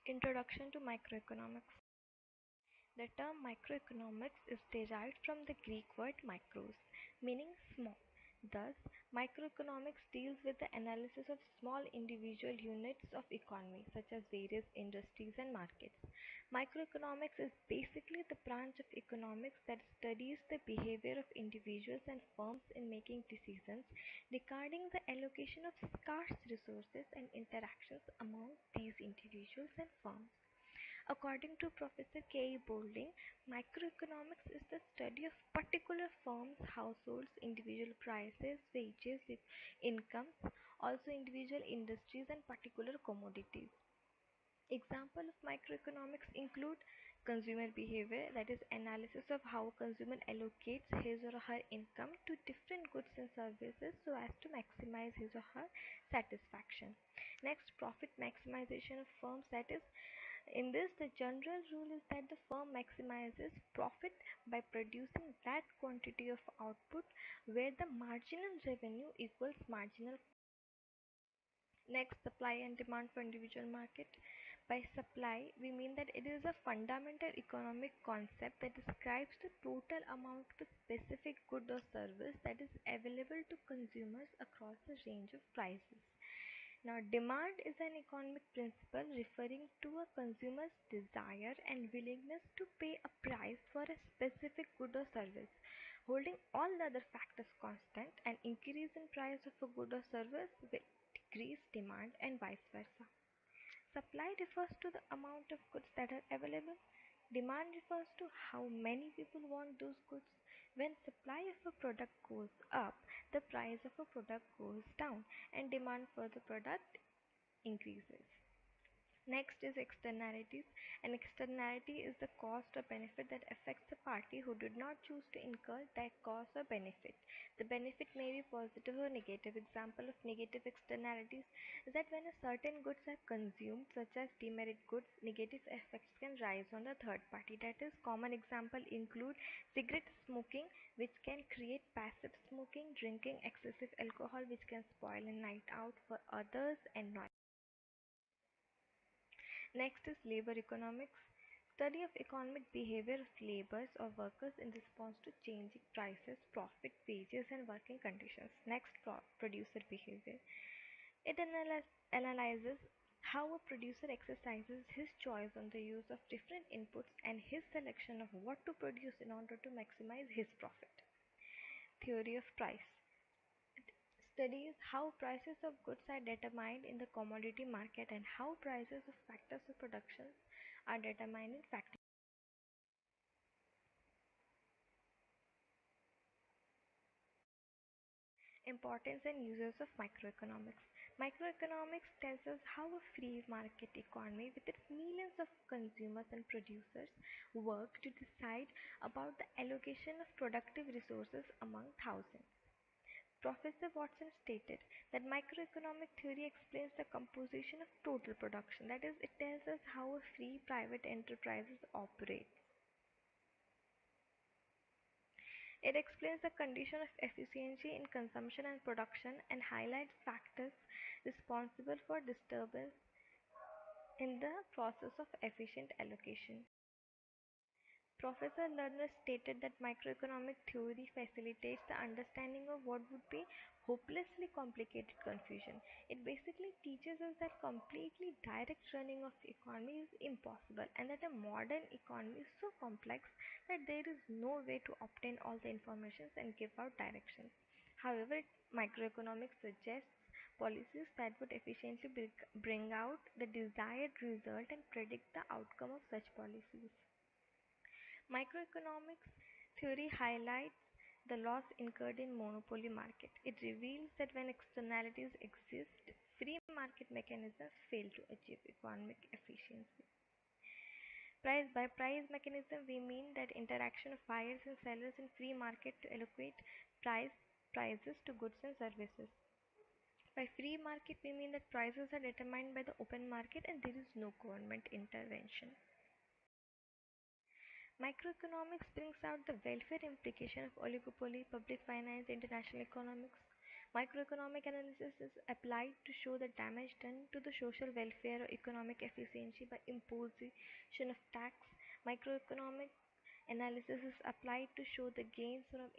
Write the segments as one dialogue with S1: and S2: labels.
S1: Introduction to Microeconomics. The term microeconomics is derived from the Greek word micros, meaning small. Thus, microeconomics deals with the analysis of small individual units of economy, such as various industries and markets. Microeconomics is basically the branch of economics that studies the behavior of individuals and firms in making decisions regarding the allocation of scarce resources and interactions among these individuals and firms. According to Professor K. E. Boulding, microeconomics is the study of particular firms, households, individual prices, wages, incomes, also individual industries and particular commodities. Examples of microeconomics include consumer behavior, that is analysis of how a consumer allocates his or her income to different goods and services so as to maximize his or her satisfaction. Next, profit maximization of firms, that is in this, the general rule is that the firm maximizes profit by producing that quantity of output where the marginal revenue equals marginal. Next, supply and demand for individual market. By supply, we mean that it is a fundamental economic concept that describes the total amount of a specific good or service that is available to consumers across a range of prices. Now, demand is an economic principle referring to a consumer's desire and willingness to pay a price for a specific good or service. Holding all the other factors constant, an increase in price of a good or service will decrease demand and vice versa. Supply refers to the amount of goods that are available. Demand refers to how many people want those goods. When supply of a product goes up, the price of a product goes down and demand for the product increases. Next is externalities. An externality is the cost or benefit that affects a party who did not choose to incur that cost or benefit. The benefit may be positive or negative. Example of negative externalities is that when a certain goods are consumed, such as demerit goods, negative effects can rise on the third party. That is, common example include cigarette smoking, which can create passive smoking, drinking excessive alcohol, which can spoil a night out for others, and noise. Next is labor economics. Study of economic behavior of laborers or workers in response to changing prices, profit, wages and working conditions. Next, producer behavior. It analyzes how a producer exercises his choice on the use of different inputs and his selection of what to produce in order to maximize his profit. Theory of price. Studies how prices of goods are determined in the commodity market and how prices of factors of production are determined in factory. Importance and uses of microeconomics. Microeconomics tells us how a free market economy with its millions of consumers and producers work to decide about the allocation of productive resources among thousands. Professor Watson stated that microeconomic theory explains the composition of total production. That is, it tells us how a free private enterprises operate. It explains the condition of efficiency in consumption and production and highlights factors responsible for disturbance in the process of efficient allocation. Professor Lerner stated that microeconomic theory facilitates the understanding of what would be hopelessly complicated confusion. It basically teaches us that completely direct running of economy is impossible and that a modern economy is so complex that there is no way to obtain all the information and give out directions. However, microeconomics suggests policies that would efficiently bring out the desired result and predict the outcome of such policies. Microeconomics theory highlights the loss incurred in monopoly market. It reveals that when externalities exist, free market mechanisms fail to achieve economic efficiency. By price mechanism, we mean that interaction of buyers and sellers in free market to allocate prices to goods and services. By free market, we mean that prices are determined by the open market and there is no government intervention. Microeconomics brings out the welfare implication of oligopoly, public finance, international economics. Microeconomic analysis is applied to show the damage done to the social welfare or economic efficiency by imposition of tax. Microeconomic analysis is applied to show the gains from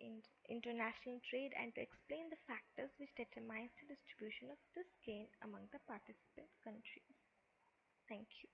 S1: international trade and to explain the factors which determines the distribution of this gain among the participant countries. Thank you.